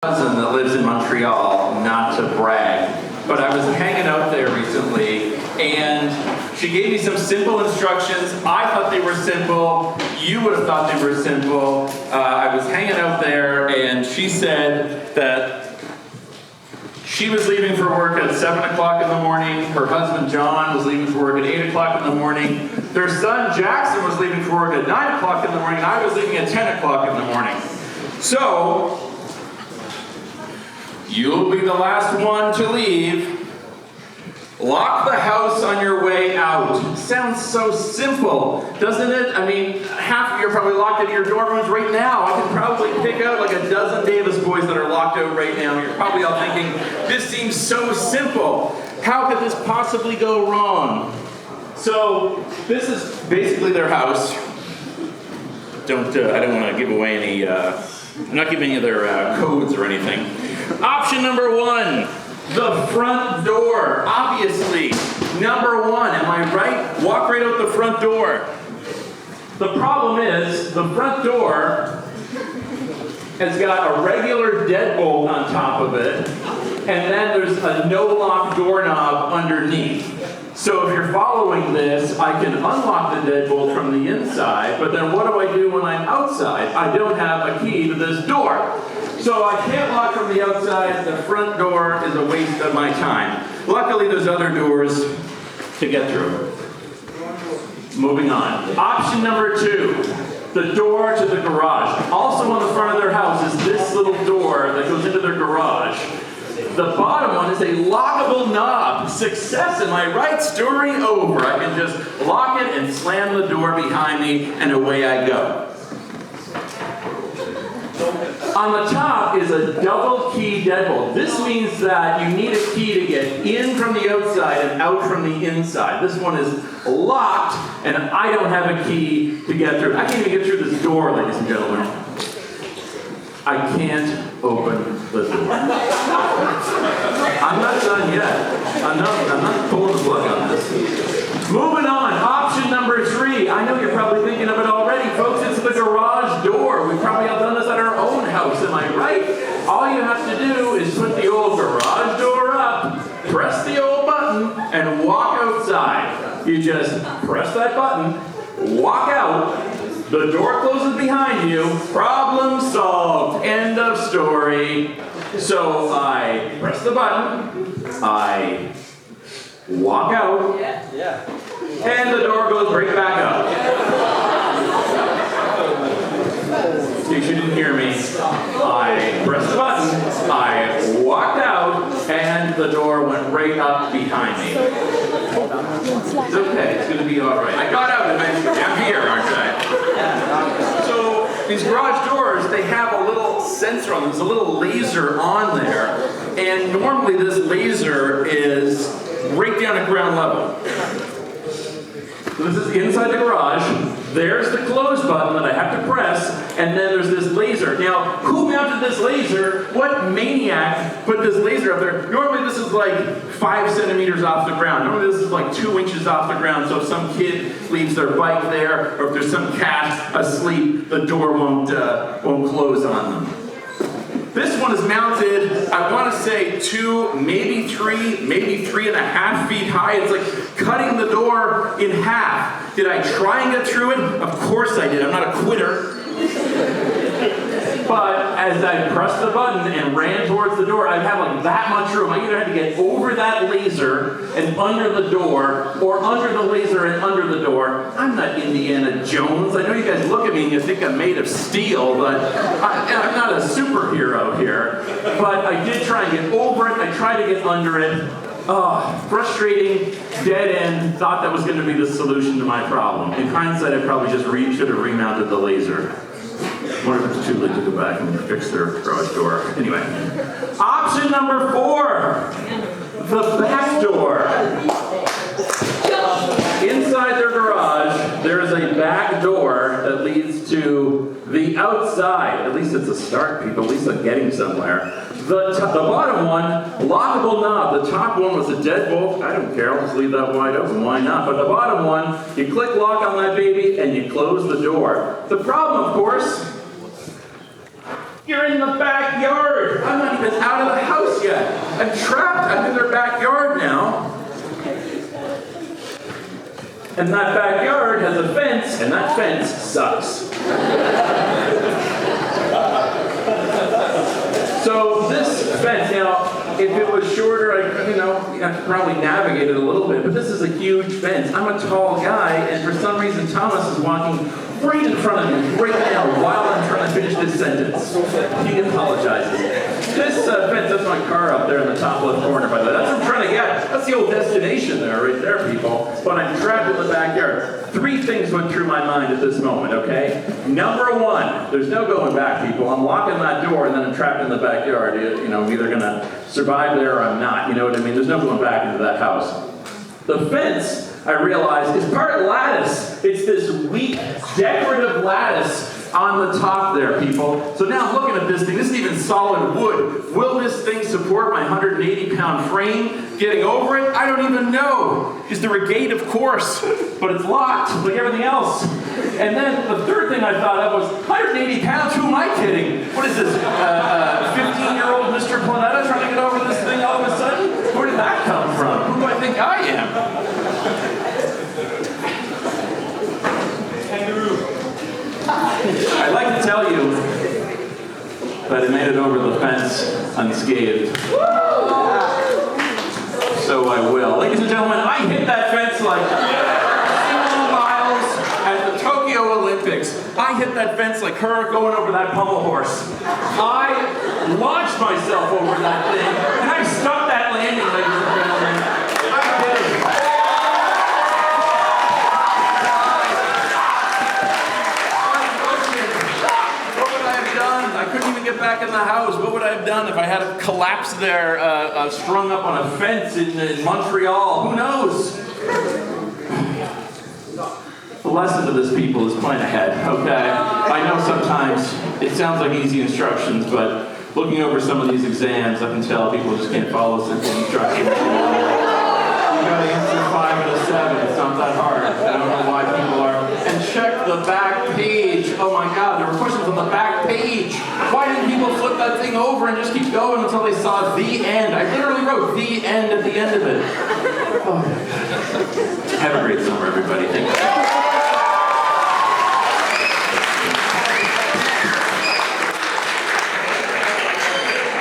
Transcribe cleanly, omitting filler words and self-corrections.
Cousin that lives in Montreal, not to brag, but I was hanging out there recently and she gave me some simple instructions. I thought they were simple. You would have thought they were simple. I was hanging out there and she said that she was leaving for work at 7 o'clock in the morning. Her husband John was leaving for work at 8 o'clock in the morning. Their son Jackson was leaving for work at 9 o'clock in the morning. And I was leaving at 10 o'clock in the morning. So, you'll be the last one to leave. Lock the house on your way out. Sounds so simple, doesn't it? I mean, half of you are probably locked into your dorm rooms right now. I can probably pick out like a dozen Davis boys that are locked out right now. You're probably all thinking, this seems so simple. How could this possibly go wrong? So, this is basically their house. I don't want to give away any, I'm not giving you their codes or anything. Option number 1, the front door. Obviously, number 1, am I right? Walk right out the front door. The problem is, the front door has got a regular deadbolt on top of it, and then there's a no-lock doorknob underneath. So if you're following this, I can unlock the deadbolt from the inside, but then what do I do when I'm outside? I don't have a key to this door. So I can't lock from the outside. The front door is a waste of my time. Luckily, there's other doors to get through. Moving on. Option number 2, the door to the garage. Also on the front of their house is this little door that goes into their garage. The bottom one is a lockable knob. Success, am I right? Story over. I can just lock it and slam the door behind me, and away I go. On the top is a double key deadbolt. This means that you need a key to get in from the outside and out from the inside. This one is locked, and I don't have a key to get through. I can't even get through this door, ladies and gentlemen. I can't open the door. I'm not done yet. I'm not pulling the plug on this. Moving on, option number 3. I know you're probably thinking of it already, folks. It's the garage door. We've probably all done this at our own house, am I right? All you have to do is put the old garage door up, press the old button, and walk outside. You just press that button, walk out, the door closes behind you, problem solved, end of story. So I press the button, I walk out, and the door goes right back up. In case you didn't hear me, I pressed the button, I walked out, and the door went right up behind me. It's okay, it's going to be all right. I got out eventually. I'm here, aren't I? So these garage doors, they have a little sensor on them. There's a little laser on there, and normally this laser is right down at ground level. So this is inside the garage. There's the close button that I have to press, and then there's this laser. Now, who mounted this laser? What maniac put this laser up there? Normally this is like 5 centimeters off the ground. Normally this is like 2 inches off the ground, so if some kid leaves their bike there, or if there's some cat asleep, the door won't close on them. This one is mounted, I want to say 2, maybe 3, maybe 3.5 feet high. It's like cutting the door in half. Did I try and get through it? Of course I did. I'm not a quitter. But as I pressed the button and ran towards the door, I'd have like that much room. I either had to get over that laser and under the door, or under the laser and under the door. I'm not Indiana Jones. I know you guys look at me and you think I'm made of steel, but I'm not a superhero here. But I did try and get over it. I tried to get under it. Oh, frustrating, dead end. Thought that was going to be the solution to my problem. In hindsight, I probably just should have remounted the laser. I wonder if it's too late to go back and fix their garage door. Anyway, option number 4, the back door. Inside their garage, there is a back door that leads to the outside. At least it's a start, people. At least I'm getting somewhere. The bottom one, lockable knob. The top one was a deadbolt. I don't care. I'll just leave that wide open. Why not? But the bottom one, you click lock on that baby and you close the door. The problem, of course, You're in the backyard. I'm not even out of the house yet. I'm trapped. I'm in their backyard now. And that backyard has a fence, and that fence sucks. So this fence, now, if it was shorter, I could probably navigate it a little bit, but this is a huge fence. I'm a tall guy, and for some reason, Thomas is walking right in front of me right now while I'm trying to finish this sentence. He apologizes. This fence, that's my car up there in the top left corner, by the way. That's what I'm trying to get. That's the old destination there, right there, people. But I'm trapped in the backyard. 3 things went through my mind at this moment, okay? Number 1, there's no going back, people. I'm locking that door, and then I'm trapped in the backyard. I'm either going to survive there or I'm not. You know what I mean? There's no going back into that house. The fence, I realize, is part lattice. It's this weak, decorative lattice on the top there, people. So now I'm looking at this thing. This is even solid wood. Will this thing support my 180-pound frame? Getting over it? I don't even know. Is there a gate? Of course. But it's locked, like everything else. And then the third thing I thought of was, 180 pounds? Who am I kidding? What is this, 15-year-old Mr. Planetta trying to get over this thing all of a sudden? Where did that come from? Who do I think I am? I'd like to tell you that I made it over the fence unscathed. So I will. Ladies and gentlemen, I hit that fence like 2 miles at the Tokyo Olympics. I hit that fence like her going over that pommel horse. I launched myself over that thing, and I stopped that landing, ladies and gentlemen. I did. I couldn't even get back in the house. What would I have done if I had collapsed there, strung up on a fence in Montreal? Who knows? The lesson to this, people, is plan ahead, okay? I know sometimes it sounds like easy instructions, but looking over some of these exams, I can tell people just can't follow simple instructions. You gotta answer 5 and a 7. It's not that hard. I don't know why people are. And check the back page. Oh my God, there were questions on the back page. Why didn't people flip that thing over and just keep going until they saw the end? I literally wrote the end at the end of it. Oh.